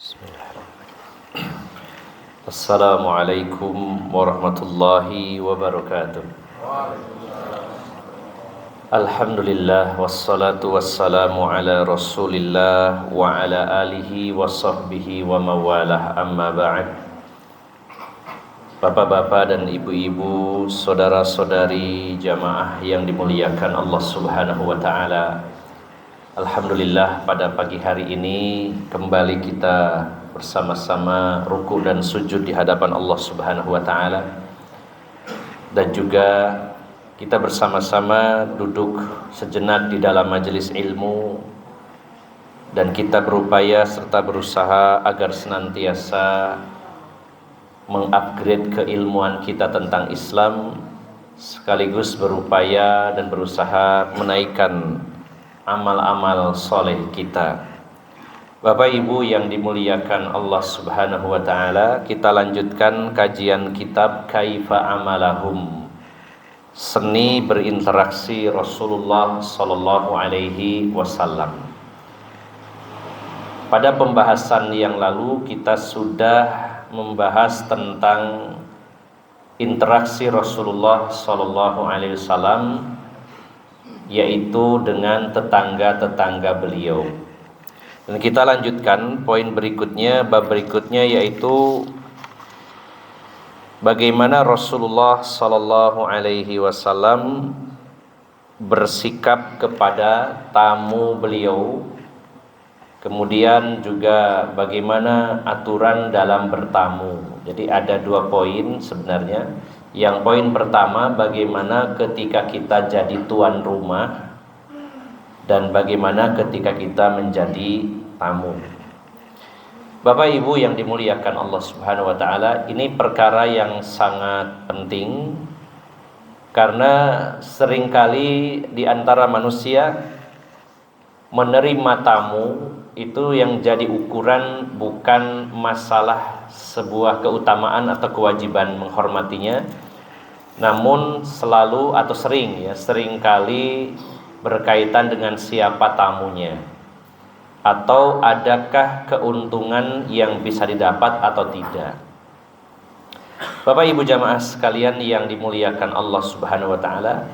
Bismillahirrahmanirrahim. Assalamualaikum warahmatullahi wabarakatuh. Alhamdulillah wassalatu wassalamu ala Rasulillah wa ala alihi wa sahbihi wa mawalah, amma ba'd. Bapak-bapak dan ibu-ibu, saudara-saudari jamaah yang dimuliakan Allah Subhanahu wa taala. Alhamdulillah, pada pagi hari ini kembali kita bersama-sama ruku dan sujud di hadapan Allah Subhanahu wa taala, dan juga kita bersama-sama duduk sejenak di dalam majelis ilmu, dan kita berupaya serta berusaha agar senantiasa mengupgrade keilmuan kita tentang Islam, sekaligus berupaya dan berusaha menaikkan amal-amal soleh kita. Bapak Ibu yang dimuliakan Allah Subhanahu wa taala, kita lanjutkan kajian kitab Kaifa Amalahum, seni berinteraksi Rasulullah sallallahu alaihi wasallam. Pada pembahasan yang lalu kita sudah membahas tentang interaksi Rasulullah sallallahu alaihi wasallam, yaitu dengan tetangga-tetangga beliau. Dan kita lanjutkan poin berikutnya, bab berikutnya, yaitu bagaimana Rasulullah sallallahu alaihi wasallam bersikap kepada tamu beliau. Kemudian juga bagaimana aturan dalam bertamu. Jadi ada dua poin sebenarnya. Yang poin pertama, bagaimana ketika kita jadi tuan rumah, dan bagaimana ketika kita menjadi tamu. Bapak Ibu yang dimuliakan Allah Subhanahu wa taala, ini perkara yang sangat penting, karena seringkali di antara manusia menerima tamu itu yang jadi ukuran bukan masalah sebuah keutamaan atau kewajiban menghormatinya, namun selalu atau seringkali berkaitan dengan siapa tamunya, atau adakah keuntungan yang bisa didapat atau tidak. Bapak Ibu jamaah sekalian yang dimuliakan Allah Subhanahu wa taala,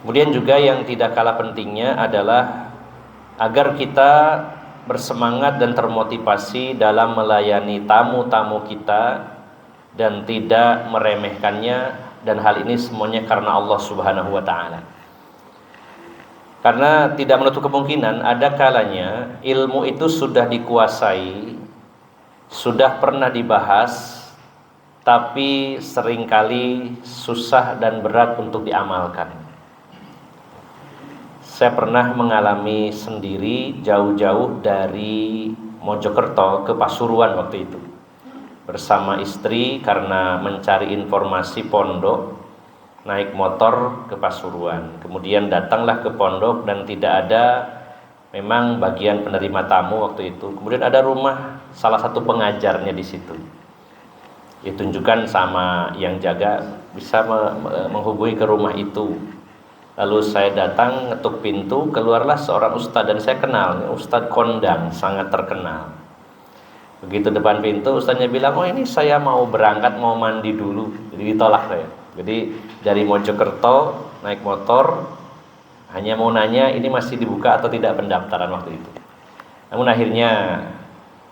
kemudian juga yang tidak kalah pentingnya adalah agar kita bersemangat dan termotivasi dalam melayani tamu-tamu kita dan tidak meremehkannya, dan hal ini semuanya karena Allah Subhanahu wa taala. Karena tidak menutup kemungkinan ada kalanya ilmu itu sudah dikuasai, sudah pernah dibahas, tapi seringkali susah dan berat untuk diamalkan. Saya pernah mengalami sendiri jauh-jauh dari Mojokerto ke Pasuruan waktu itu, bersama istri karena mencari informasi pondok, naik motor ke Pasuruan. Kemudian datanglah ke pondok dan tidak ada memang bagian penerima tamu waktu itu. Kemudian ada rumah salah satu pengajarnya di situ. Ditunjukkan sama yang jaga, bisa menghubungi ke rumah itu. Lalu saya datang, ngetuk pintu, keluarlah seorang ustadz, dan saya kenal, Ustadz Kondang, sangat terkenal. Begitu depan pintu, ustadznya bilang, oh ini saya mau berangkat, mau mandi dulu. Jadi ditolak saya. Jadi dari Mojokerto naik motor, hanya mau nanya ini masih dibuka atau tidak pendaftaran waktu itu. Namun akhirnya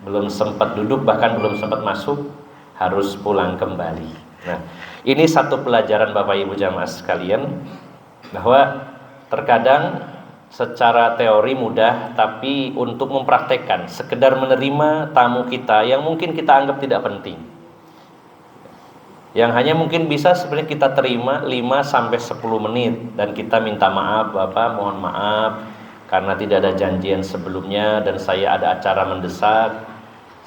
belum sempat duduk, bahkan belum sempat masuk, harus pulang kembali. Nah, ini satu pelajaran Bapak Ibu jamaah sekalian, bahwa terkadang secara teori mudah, tapi untuk mempraktekkan, sekedar menerima tamu kita yang mungkin kita anggap tidak penting, yang hanya mungkin bisa sebenarnya kita terima 5-10 menit, dan kita minta maaf, Bapak mohon maaf karena tidak ada janjian sebelumnya dan saya ada acara mendesak,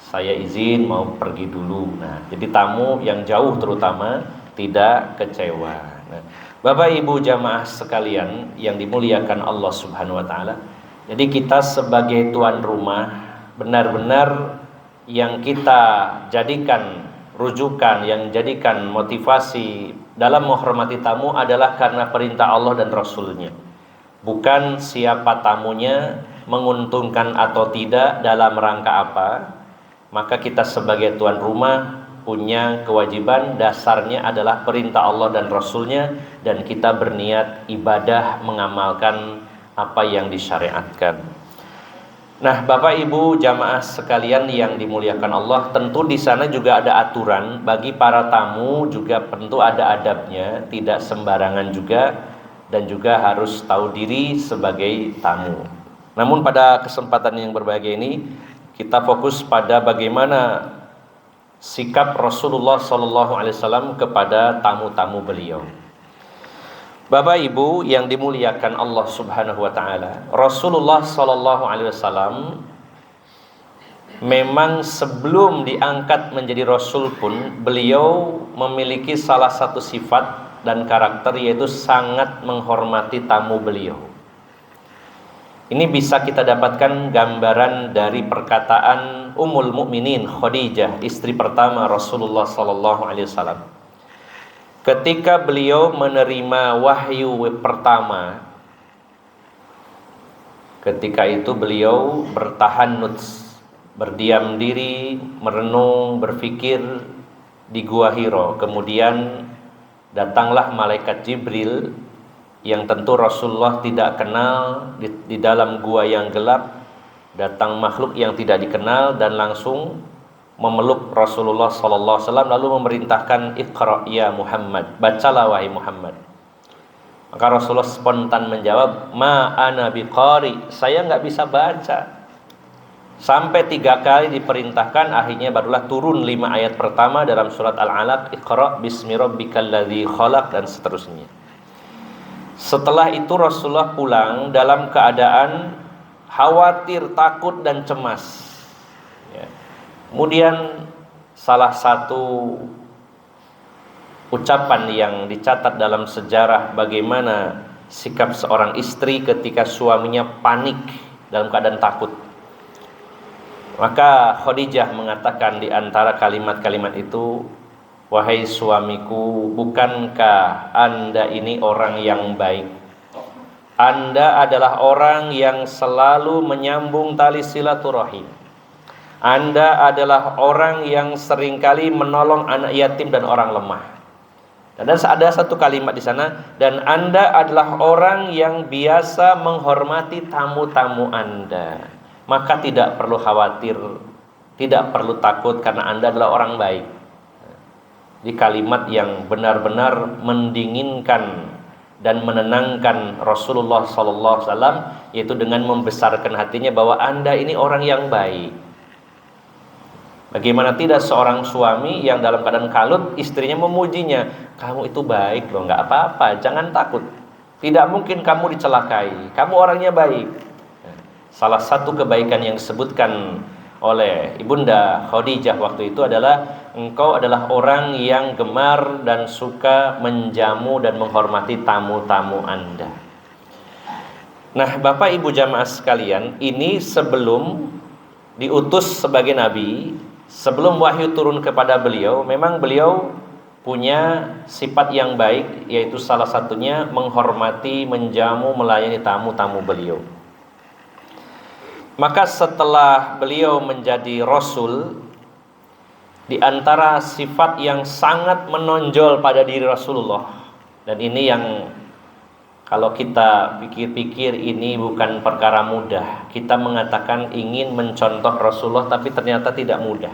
saya izin mau pergi dulu. Nah, jadi tamu yang jauh terutama tidak kecewa. Nah, Bapak Ibu jamaah sekalian yang dimuliakan Allah Subhanahu wa taala, jadi kita sebagai tuan rumah benar-benar yang kita jadikan rujukan, yang jadikan motivasi dalam menghormati tamu adalah karena perintah Allah dan Rasulnya, bukan siapa tamunya, menguntungkan atau tidak, dalam rangka apa. maka kita sebagai tuan rumah punya kewajiban dasarnya adalah perintah Allah dan Rasulnya, dan kita berniat ibadah mengamalkan apa yang disyariatkan. Nah, Bapak Ibu jamaah sekalian yang dimuliakan Allah, tentu di sana juga ada aturan bagi para tamu, juga tentu ada adabnya, tidak sembarangan juga, dan juga harus tahu diri sebagai tamu. Namun pada kesempatan yang berbahagia ini kita fokus pada bagaimana sikap Rasulullah SAW kepada tamu-tamu beliau. Bapak Ibu yang dimuliakan Allah Subhanahu wa taala, Rasulullah SAW memang sebelum diangkat menjadi rasul pun beliau memiliki salah satu sifat dan karakter, yaitu sangat menghormati tamu beliau. Ini bisa kita dapatkan gambaran dari perkataan Ummul Mukminin Khadijah, istri pertama Rasulullah SAW. Ketika beliau menerima wahyu pertama, ketika itu beliau bertahannud, berdiam diri, merenung, berfikir di Gua Hiro. Kemudian datanglah malaikat Jibril yang tentu Rasulullah tidak kenal, di dalam gua yang gelap datang makhluk yang tidak dikenal dan langsung memeluk Rasulullah SAW, lalu memerintahkan, Iqra ya Muhammad, bacalah wahai Muhammad. Maka Rasulullah spontan menjawab, ma ana biqari, saya nggak bisa baca. Sampai 3 kali diperintahkan, akhirnya barulah turun 5 ayat pertama dalam surat Al-Alaq, Iqra bismi rabbikal ladzi khalaq, dan seterusnya. Setelah itu Rasulullah pulang dalam keadaan khawatir, takut, dan cemas. Kemudian salah satu ucapan yang dicatat dalam sejarah bagaimana sikap seorang istri ketika suaminya panik dalam keadaan takut. Maka Khadijah mengatakan di antara kalimat-kalimat itu, wahai suamiku, bukankah Anda ini orang yang baik? Anda adalah orang yang selalu menyambung tali silaturahim. Anda adalah orang yang seringkali menolong anak yatim dan orang lemah. Dan ada satu kalimat di sana, dan Anda adalah orang yang biasa menghormati tamu-tamu Anda. Maka tidak perlu khawatir, tidak perlu takut, karena Anda adalah orang baik. Di kalimat yang benar-benar mendinginkan dan menenangkan Rasulullah SAW, yaitu dengan membesarkan hatinya bahwa Anda ini orang yang baik. Bagaimana tidak seorang suami yang dalam keadaan kalut, istrinya memujinya, kamu itu baik loh, nggak apa-apa, jangan takut, tidak mungkin kamu dicelakai, kamu orangnya baik. Salah satu kebaikan yang disebutkan oleh Ibunda Khadijah waktu itu adalah, engkau adalah orang yang gemar dan suka menjamu dan menghormati tamu-tamu Anda. Nah, Bapak Ibu jamaah sekalian, ini sebelum diutus sebagai nabi, sebelum wahyu turun kepada beliau, memang beliau punya sifat yang baik, yaitu salah satunya menghormati, menjamu, melayani tamu-tamu beliau. Maka setelah beliau menjadi rasul, di antara sifat yang sangat menonjol pada diri Rasulullah, dan ini yang kalau kita pikir-pikir ini bukan perkara mudah. Kita mengatakan ingin mencontoh Rasulullah, tapi ternyata tidak mudah.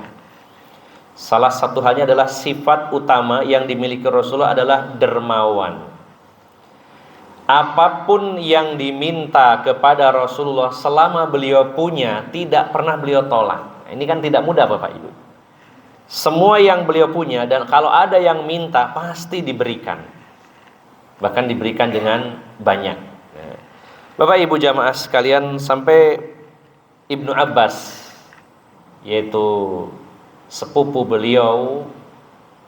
Salah satu halnya adalah sifat utama yang dimiliki Rasulullah adalah dermawan. Apapun yang diminta kepada Rasulullah selama beliau punya, tidak pernah beliau tolak. Ini kan tidak mudah Bapak Ibu. Semua yang beliau punya, dan kalau ada yang minta pasti diberikan. Bahkan diberikan dengan banyak. Bapak Ibu jamaah sekalian, sampai Ibnu Abbas, yaitu sepupu beliau,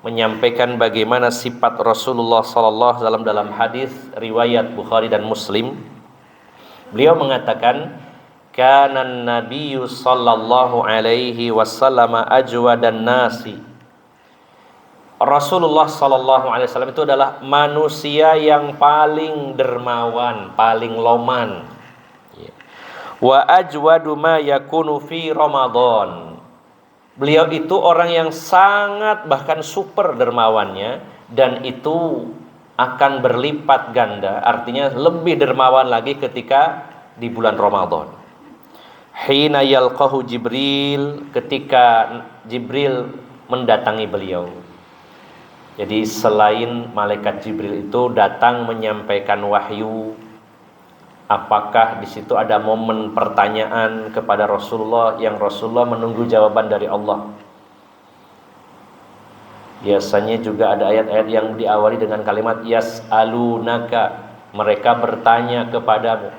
menyampaikan bagaimana sifat Rasulullah sallallahu alaihi wasallam dalam hadis riwayat Bukhari dan Muslim. Beliau mengatakan, kana nabiyyu sallallahu alaihi wasallam ajwadan nasi. Rasulullah sallallahu alaihi wasallam itu adalah manusia yang paling dermawan, paling loman. Wa ajwadu ma yakunu fi Ramadan. Beliau itu orang yang sangat bahkan super dermawannya, dan itu akan berlipat ganda, artinya lebih dermawan lagi ketika di bulan Ramadan. Hina yalqahu Jibril, ketika Jibril mendatangi beliau. Jadi selain malaikat Jibril itu datang menyampaikan wahyu, apakah di situ ada momen pertanyaan kepada Rasulullah yang Rasulullah menunggu jawaban dari Allah? Biasanya juga ada ayat-ayat yang diawali dengan kalimat yas'alunaka, mereka bertanya kepadamu.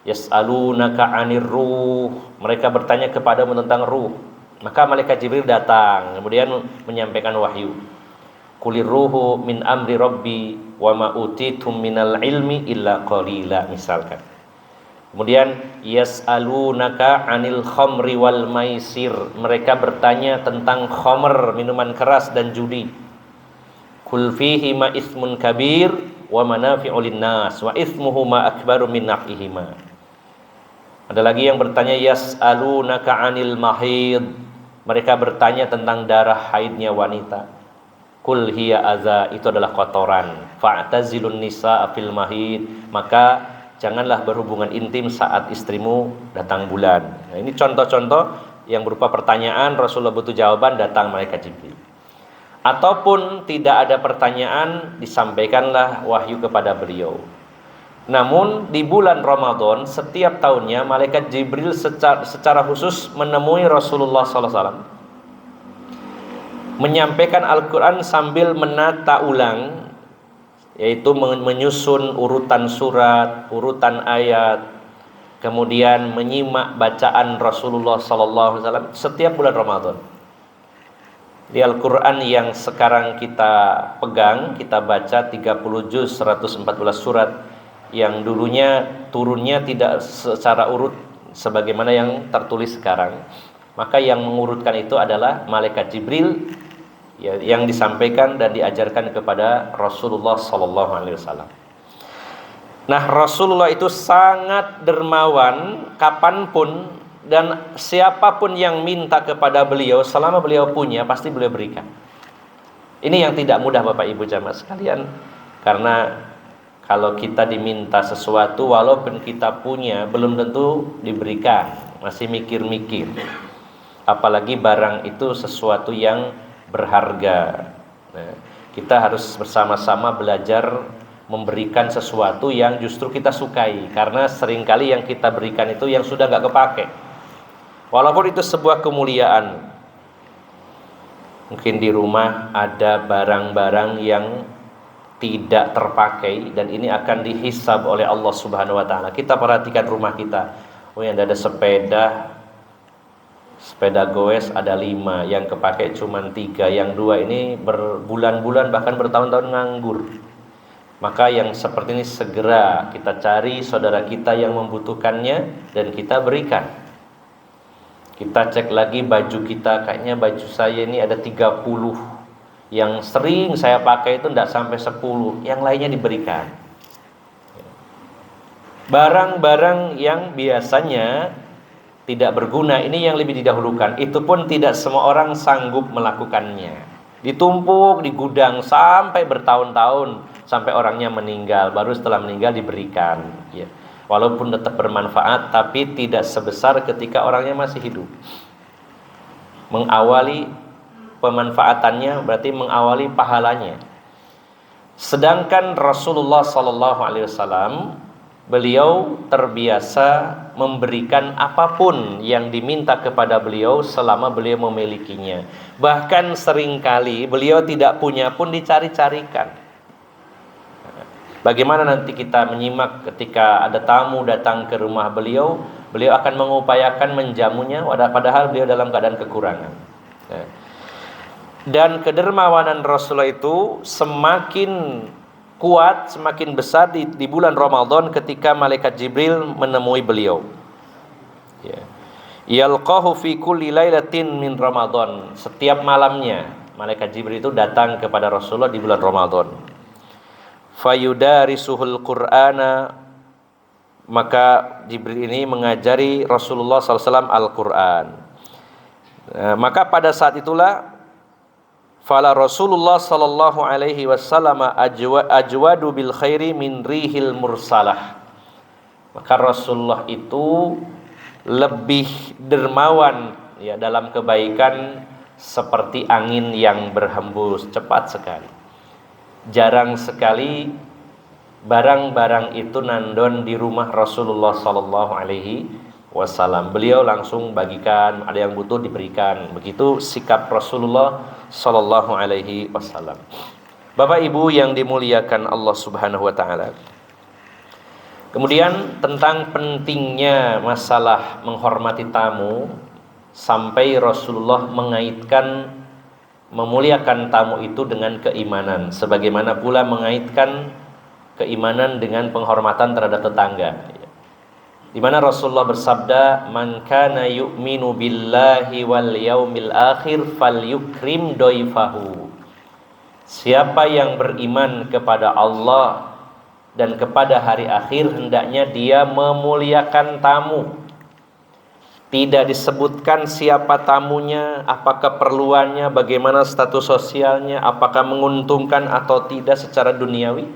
Yas'alunaka 'anir ruh, mereka bertanya kepadamu tentang ruh. Maka malaikat Jibril datang kemudian menyampaikan wahyu. Qulir ruhu min amri rabbi wa ma utitum minal ilmi illa qalila, misalkan. Kemudian yas'alunaka 'anil khamri wal maisir, mereka bertanya tentang khamr, minuman keras, dan judi. Qul fihi ma ismun kabir wa manafi'u linnas wa ismuhuma akbaru min naf'ihima. Ada lagi yang bertanya yas'alunaka 'anil mahid, mereka bertanya tentang darah haidnya wanita. Qul hiya adza, itu adalah kotoran. Fa'tazilun nisaa fil mahid, maka janganlah berhubungan intim saat istrimu datang bulan. Nah, ini contoh-contoh yang berupa pertanyaan, Rasulullah butuh jawaban, datang malaikat Jibril. Ataupun tidak ada pertanyaan, disampaikanlah wahyu kepada beliau. Namun di bulan Ramadan setiap tahunnya malaikat Jibril secara khusus menemui Rasulullah SAW, menyampaikan Al-Quran sambil menata ulang, yaitu menyusun urutan surat, urutan ayat, kemudian menyimak bacaan Rasulullah SAW setiap bulan Ramadan. Di Al-Quran yang sekarang kita pegang, kita baca 30 juz 114 surat, yang dulunya turunnya tidak secara urut sebagaimana yang tertulis sekarang. Maka yang mengurutkan itu adalah malaikat Jibril, ya, yang disampaikan dan diajarkan kepada Rasulullah SAW. Nah, Rasulullah itu sangat dermawan, kapanpun dan siapapun yang minta kepada beliau, selama beliau punya pasti beliau berikan. Ini yang tidak mudah Bapak Ibu jamaah sekalian, karena kalau kita diminta sesuatu walaupun kita punya belum tentu diberikan, masih mikir-mikir. Apalagi barang itu sesuatu yang berharga. Nah, kita harus bersama-sama belajar memberikan sesuatu yang justru kita sukai, karena seringkali yang kita berikan itu yang sudah gak kepake, walaupun itu sebuah kemuliaan. Mungkin di rumah ada barang-barang yang tidak terpakai dan ini akan dihisab oleh Allah Subhanahu wa taala. Kita perhatikan rumah kita. Oh, yang ada sepeda goes ada 5, yang kepake cuma 3, yang 2 ini berbulan-bulan bahkan bertahun-tahun nganggur. Maka yang seperti ini segera kita cari saudara kita yang membutuhkannya dan kita berikan. Kita cek lagi baju kita, kayaknya baju saya ini ada 30, yang sering saya pakai itu tidak sampai 10, yang lainnya diberikan. Barang-barang yang biasanya tidak berguna ini yang lebih didahulukan. Itu pun tidak semua orang sanggup melakukannya. Ditumpuk di gudang sampai bertahun-tahun, sampai orangnya meninggal, baru setelah meninggal diberikan, ya. Walaupun tetap bermanfaat, tapi tidak sebesar ketika orangnya masih hidup. Mengawali pemanfaatannya berarti mengawali pahalanya. Sedangkan Rasulullah SAW, beliau terbiasa memberikan apapun yang diminta kepada beliau selama beliau memilikinya. Bahkan seringkali beliau tidak punya pun dicari-carikan. Bagaimana nanti kita menyimak ketika ada tamu datang ke rumah beliau, beliau akan mengupayakan menjamunya padahal beliau dalam keadaan kekurangan. Dan kedermawanan Rasulullah itu semakin kuat, semakin besar di bulan Ramadan ketika malaikat Jibril menemui beliau. Yalqahu fi kulli lailatin min Ramadan. Setiap malamnya malaikat Jibril itu datang kepada Rasulullah di bulan Ramadan. Fayudarisuhul Qur'ana, maka Jibril ini mengajari Rasulullah SAW Al-Quran. Maka pada saat itulah fala Rasulullah sallallahu alaihi wasallam ajwadu bil khairi min rihil mursalah. Maka Rasulullah itu lebih dermawan ya dalam kebaikan seperti angin yang berhembus cepat sekali. Jarang sekali barang-barang itu nandon di rumah Rasulullah sallallahu alaihi wasallam. Beliau langsung bagikan, ada yang butuh diberikan. Begitu sikap Rasulullah sallallahu alaihi wasallam. Bapak Ibu yang dimuliakan Allah Subhanahu wa taala. Kemudian tentang pentingnya masalah menghormati tamu, sampai Rasulullah mengaitkan memuliakan tamu itu dengan keimanan, sebagaimana pula mengaitkan keimanan dengan penghormatan terhadap tetangga. Di mana Rasulullah bersabda, "Man kana yu'minu billahi wal yaumil akhir falyukrim doifahu." Siapa yang beriman kepada Allah dan kepada hari akhir, hendaknya dia memuliakan tamu. Tidak disebutkan siapa tamunya, apa keperluannya, bagaimana status sosialnya, apakah menguntungkan atau tidak secara duniawi.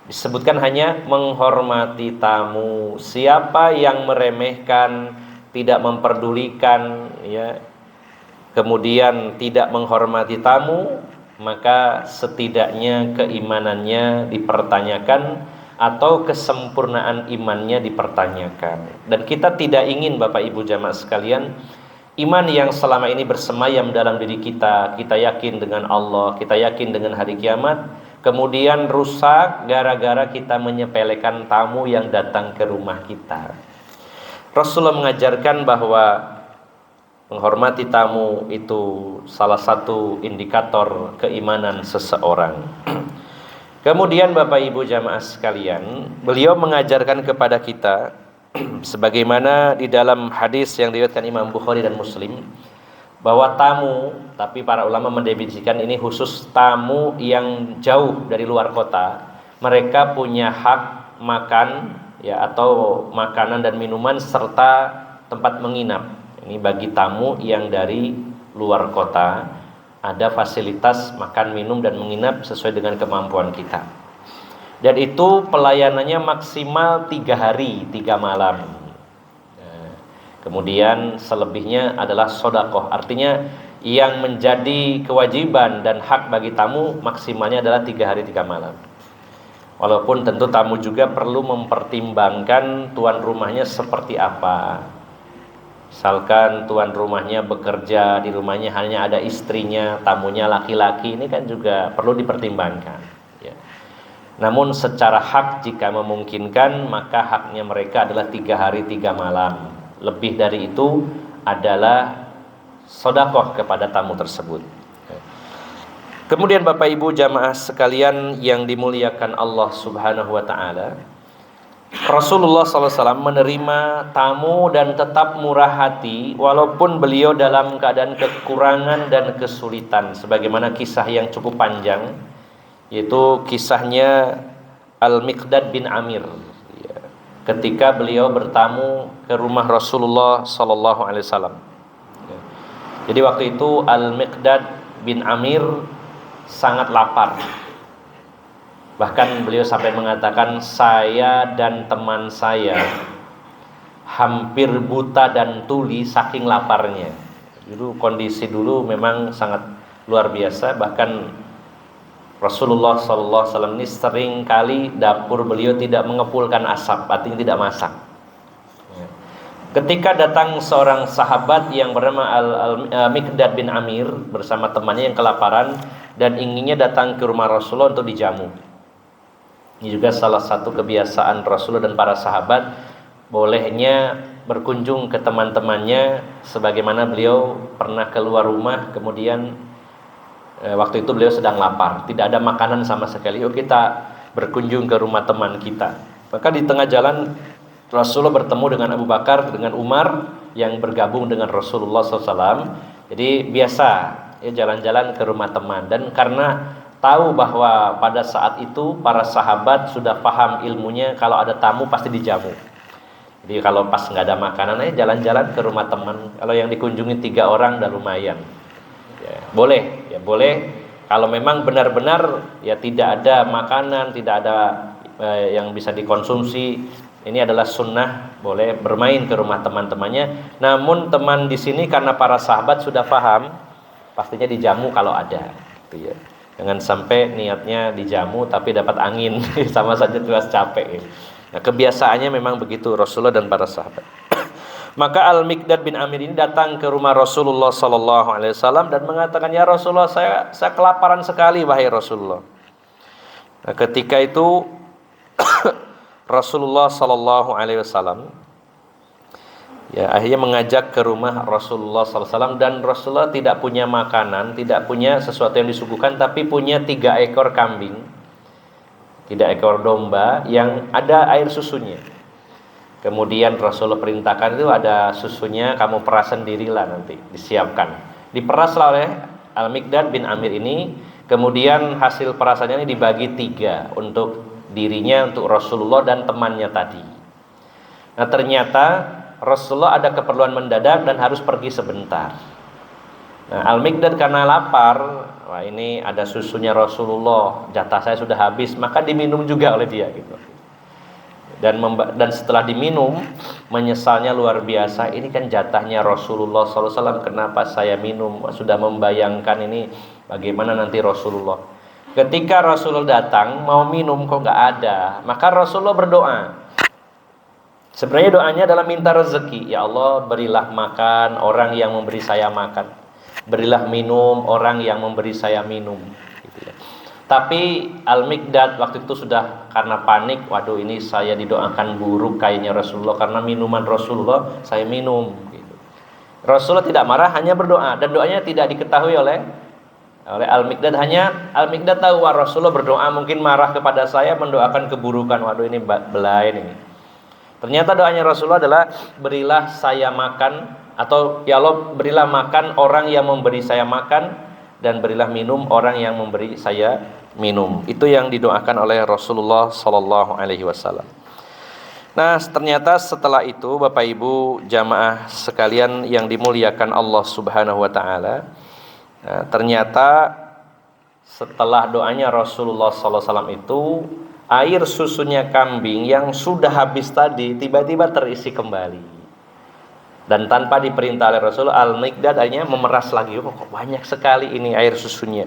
Disebutkan hanya menghormati tamu. Siapa yang meremehkan, tidak memperdulikan, ya, kemudian tidak menghormati tamu, maka setidaknya keimanannya dipertanyakan atau kesempurnaan imannya dipertanyakan. Dan kita tidak ingin, Bapak Ibu jamaah sekalian, iman yang selama ini bersemayam dalam diri kita, kita yakin dengan Allah, kita yakin dengan hari kiamat, kemudian rusak gara-gara kita menyepelekan tamu yang datang ke rumah kita. Rasulullah mengajarkan bahwa menghormati tamu itu salah satu indikator keimanan seseorang. Kemudian Bapak Ibu jamaah sekalian, beliau mengajarkan kepada kita sebagaimana di dalam hadis yang diriwayatkan Imam Bukhari dan Muslim, bahwa tamu, tapi para ulama mendefinisikan ini khusus tamu yang jauh dari luar kota, mereka punya hak makan ya, atau makanan dan minuman serta tempat menginap. Ini bagi tamu yang dari luar kota, ada fasilitas makan, minum, dan menginap sesuai dengan kemampuan kita. Dan itu pelayanannya maksimal 3 hari 3 malam. Kemudian selebihnya adalah sodakoh. Artinya yang menjadi kewajiban dan hak bagi tamu maksimalnya adalah 3 hari 3 malam. Walaupun tentu tamu juga perlu mempertimbangkan tuan rumahnya seperti apa. Misalkan tuan rumahnya bekerja, di rumahnya hanya ada istrinya, tamunya laki-laki, ini kan juga perlu dipertimbangkan ya. Namun secara hak jika memungkinkan, maka haknya mereka adalah 3 hari 3 malam. Lebih dari itu adalah sedekah kepada tamu tersebut. Kemudian Bapak Ibu jamaah sekalian yang dimuliakan Allah Subhanahu wa taala, Rasulullah SAW menerima tamu dan tetap murah hati walaupun beliau dalam keadaan kekurangan dan kesulitan, sebagaimana kisah yang cukup panjang, yaitu kisahnya Al-Miqdad bin Amir ketika beliau bertamu ke rumah Rasulullah SAW. Jadi waktu itu Al-Miqdad bin Amir sangat lapar. Bahkan beliau sampai mengatakan, saya dan teman saya hampir buta dan tuli saking laparnya. Dulu kondisi dulu memang sangat luar biasa. Bahkan Rasulullah SAW ini sering kali dapur beliau tidak mengepulkan asap, artinya tidak masak. Ketika datang seorang sahabat yang bernama Al-Miqdad bin Amir bersama temannya yang kelaparan dan inginnya datang ke rumah Rasulullah untuk dijamu. Ini juga salah satu kebiasaan Rasulullah dan para sahabat, bolehnya berkunjung ke teman-temannya, sebagaimana beliau pernah keluar rumah, kemudian waktu itu beliau sedang lapar, tidak ada makanan sama sekali, yuk kita berkunjung ke rumah teman kita. Maka di tengah jalan Rasulullah bertemu dengan Abu Bakar, dengan Umar yang bergabung dengan Rasulullah SAW. Jadi biasa ya jalan-jalan ke rumah teman, dan karena tahu bahwa pada saat itu para sahabat sudah paham ilmunya, kalau ada tamu pasti dijamu. Jadi kalau pas nggak ada makanan, jalan-jalan ke rumah teman. Kalau yang dikunjungi 3 orang udah lumayan. Ya, boleh, ya boleh. Kalau memang benar-benar ya tidak ada makanan, tidak ada yang bisa dikonsumsi, ini adalah sunnah, boleh bermain ke rumah teman-temannya. Namun teman di sini karena para sahabat sudah paham, pastinya dijamu kalau ada, gitu ya. Jangan sampai niatnya dijamu tapi dapat angin, sama saja jelas capek. Nah, kebiasaannya memang begitu Rasulullah dan para sahabat. Maka Al-Miqdad bin Amir ini datang ke rumah Rasulullah sallallahu alaihi wasallam dan mengatakan, "Ya Rasulullah, saya kelaparan sekali wahai Rasulullah." Nah, ketika itu Rasulullah sallallahu alaihi wasallam ya akhirnya mengajak ke rumah Rasulullah sallallahu alaihi wasallam, dan Rasulullah tidak punya makanan, tidak punya sesuatu yang disuguhkan, tapi punya 3 ekor kambing, 3 ekor domba yang ada air susunya. Kemudian Rasulullah perintahkan itu ada susunya, kamu peras sendirilah nanti, disiapkan. Diperaslah oleh Al-Miqdad bin Amir ini, kemudian hasil perasannya ini dibagi 3 untuk dirinya, untuk Rasulullah dan temannya tadi. Nah, ternyata Rasulullah ada keperluan mendadak dan harus pergi sebentar. Nah, Al-Miqdad karena lapar, wah ini ada susunya Rasulullah, jatah saya sudah habis, maka diminum juga oleh dia gitu. Dan setelah diminum, menyesalnya luar biasa. Ini kan jatahnya Rasulullah SAW, kenapa saya minum? Sudah membayangkan ini bagaimana nanti Rasulullah. Ketika Rasulullah datang mau minum kok nggak ada, maka Rasulullah berdoa. Sebenarnya doanya adalah minta rezeki. Ya Allah, berilah makan orang yang memberi saya makan, berilah minum orang yang memberi saya minum, gitu ya. Tapi Al-Miqdad waktu itu sudah karena panik, waduh ini saya didoakan buruk kayaknya Rasulullah karena minuman Rasulullah saya minum, gitu. Rasulullah tidak marah, hanya berdoa, dan doanya tidak diketahui oleh Al-Miqdad. Hanya Al-Miqdad tahu, wah Rasulullah berdoa mungkin marah kepada saya, mendoakan keburukan, waduh ini belain ini. Ternyata doanya Rasulullah adalah, berilah saya makan, atau ya Allah berilah makan orang yang memberi saya makan, dan berilah minum orang yang memberi saya minum. Itu yang didoakan oleh Rasulullah sallallahu alaihi wasallam. Nah, ternyata setelah itu Bapak Ibu jamaah sekalian yang dimuliakan Allah Subhanahu wa taala, nah, ternyata setelah doanya Rasulullah sallallahu alaihi wasallam itu, air susunya kambing yang sudah habis tadi tiba-tiba terisi kembali. Dan tanpa diperintah oleh Rasul, Al-Miqdad akhirnya memeras lagi. Oh, kok banyak sekali ini air susunya.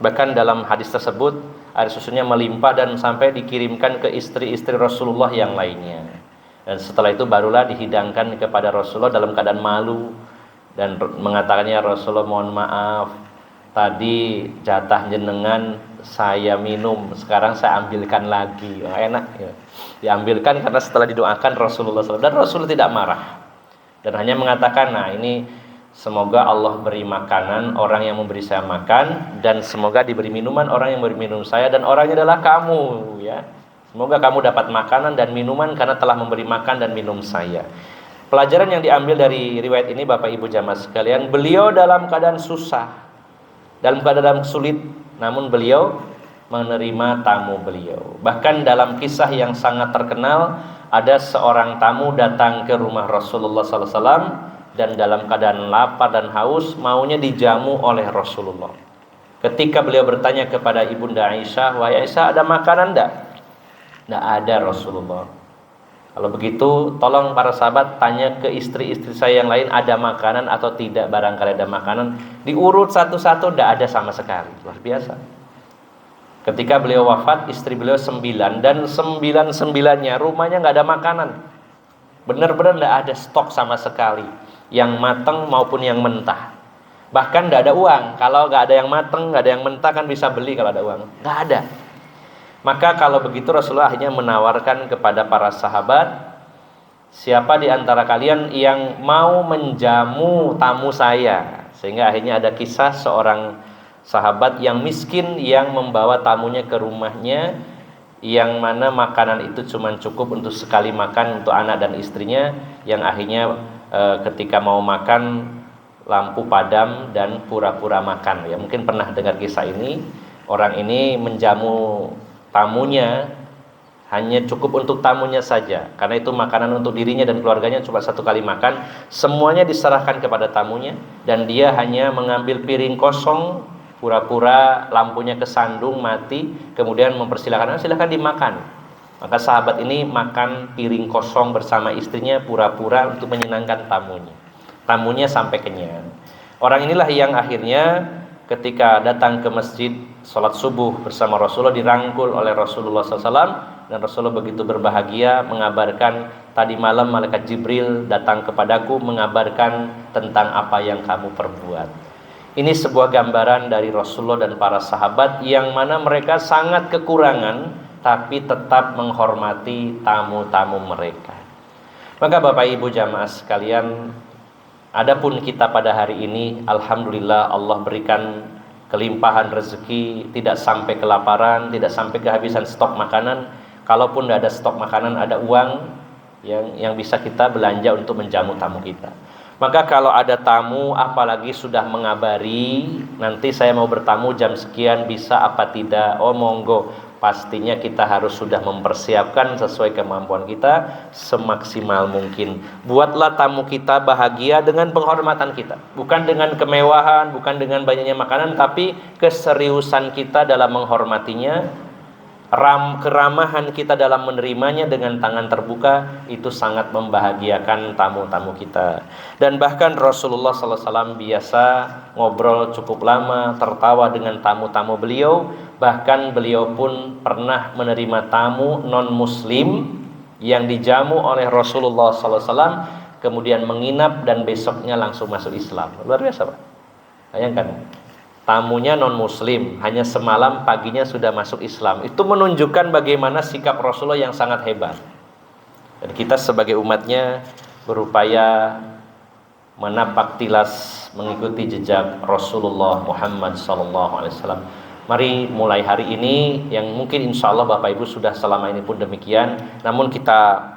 Bahkan dalam hadis tersebut, air susunya melimpah dan sampai dikirimkan ke istri-istri Rasulullah yang lainnya. Dan setelah itu barulah dihidangkan kepada Rasulullah dalam keadaan malu dan mengatakannya, Rasulullah mohon maaf, tadi jatah jenengan saya minum, sekarang saya ambilkan lagi. Oh, enak ya. Diambilkan karena setelah didoakan Rasulullah SAW, dan Rasulullah tidak marah. Dan hanya mengatakan, nah ini semoga Allah beri makanan orang yang memberi saya makan, dan semoga diberi minuman orang yang memberi minum saya, dan orangnya adalah kamu ya. Semoga kamu dapat makanan dan minuman karena telah memberi makan dan minum saya. Pelajaran yang diambil dari riwayat ini Bapak Ibu jamaah sekalian, beliau dalam keadaan susah, dalam keadaan sulit, namun beliau menerima tamu beliau. Bahkan dalam kisah yang sangat terkenal, ada seorang tamu datang ke rumah Rasulullah SAW dan dalam keadaan lapar dan haus, maunya dijamu oleh Rasulullah. Ketika beliau bertanya kepada Ibunda Aisyah, wahai Aisyah, ada makanan enggak? Enggak ada Rasulullah. Kalau begitu tolong para sahabat tanya ke istri-istri saya yang lain, ada makanan atau tidak, barangkali ada makanan. Diurut satu-satu, enggak ada sama sekali. Luar biasa. Ketika beliau wafat, istri beliau 9, dan 9-9-nya rumahnya nggak ada makanan. Benar-benar nggak ada stok sama sekali, yang matang maupun yang mentah. Bahkan nggak ada uang. Kalau nggak ada yang matang, nggak ada yang mentah, kan bisa beli kalau ada uang. Nggak ada. Maka kalau begitu Rasulullah akhirnya menawarkan kepada para sahabat, siapa di antara kalian yang mau menjamu tamu saya? Sehingga akhirnya ada kisah seorang sahabat yang miskin yang membawa tamunya ke rumahnya, yang mana makanan itu cuma cukup untuk sekali makan untuk anak dan istrinya, yang akhirnya ketika mau makan lampu padam dan pura-pura makan ya. Mungkin pernah dengar kisah ini. Orang ini menjamu tamunya hanya cukup untuk tamunya saja, karena itu makanan untuk dirinya dan keluarganya cuma satu kali makan. Semuanya diserahkan kepada tamunya, dan dia hanya mengambil piring kosong, pura-pura lampunya kesandung mati, kemudian mempersilahkan, silahkan dimakan. Maka sahabat ini makan piring kosong bersama istrinya, pura-pura untuk menyenangkan tamunya. Tamunya sampai kenyang. Orang inilah yang akhirnya ketika datang ke masjid sholat subuh bersama Rasulullah, dirangkul oleh Rasulullah SAW, dan Rasulullah begitu berbahagia mengabarkan, tadi malam malaikat Jibril datang kepadaku mengabarkan tentang apa yang kamu perbuat. Ini sebuah gambaran dari Rasulullah dan para sahabat yang mana mereka sangat kekurangan tapi tetap menghormati tamu-tamu mereka. Maka Bapak Ibu jamaah sekalian, adapun kita pada hari ini, alhamdulillah Allah berikan kelimpahan rezeki, tidak sampai kelaparan, tidak sampai kehabisan stok makanan. Kalaupun tidak ada stok makanan, ada uang yang bisa kita belanja untuk menjamu tamu kita. Maka kalau ada tamu, apalagi sudah mengabari, nanti saya mau bertamu jam sekian, bisa apa tidak? Oh monggo. Pastinya kita harus sudah mempersiapkan sesuai kemampuan kita semaksimal mungkin. Buatlah tamu kita bahagia dengan penghormatan kita, bukan dengan kemewahan, bukan dengan banyaknya makanan, tapi keseriusan kita dalam menghormatinya, keramahan kita dalam menerimanya dengan tangan terbuka, itu sangat membahagiakan tamu-tamu kita. Dan bahkan Rasulullah SAW biasa ngobrol cukup lama, tertawa dengan tamu-tamu beliau. Bahkan beliau pun pernah menerima tamu non-muslim yang dijamu oleh Rasulullah SAW, kemudian menginap dan besoknya langsung masuk Islam. Luar biasa Pak. Bayangkan, tamunya non-muslim, hanya semalam paginya sudah masuk Islam. Itu menunjukkan bagaimana sikap Rasulullah yang sangat hebat. Dan kita sebagai umatnya berupaya menapak tilas mengikuti jejak Rasulullah Muhammad SAW. Mari mulai hari ini, yang mungkin insya Allah Bapak Ibu sudah selama ini pun demikian, namun kita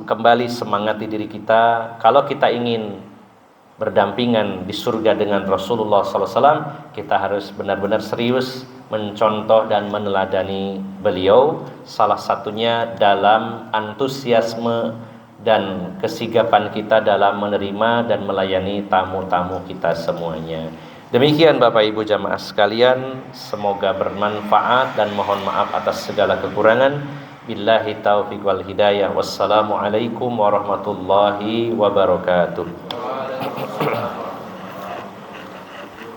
kembali semangati diri kita. Kalau kita ingin berdampingan di surga dengan Rasulullah SAW, kita harus benar-benar serius mencontoh dan meneladani beliau. Salah satunya dalam antusiasme dan kesigapan kita dalam menerima dan melayani tamu-tamu kita semuanya. Demikian Bapak Ibu jamaah sekalian, semoga bermanfaat dan mohon maaf atas segala kekurangan. Billahi taufiq wal hidayah. Wassalamualaikum warahmatullahi wabarakatuh.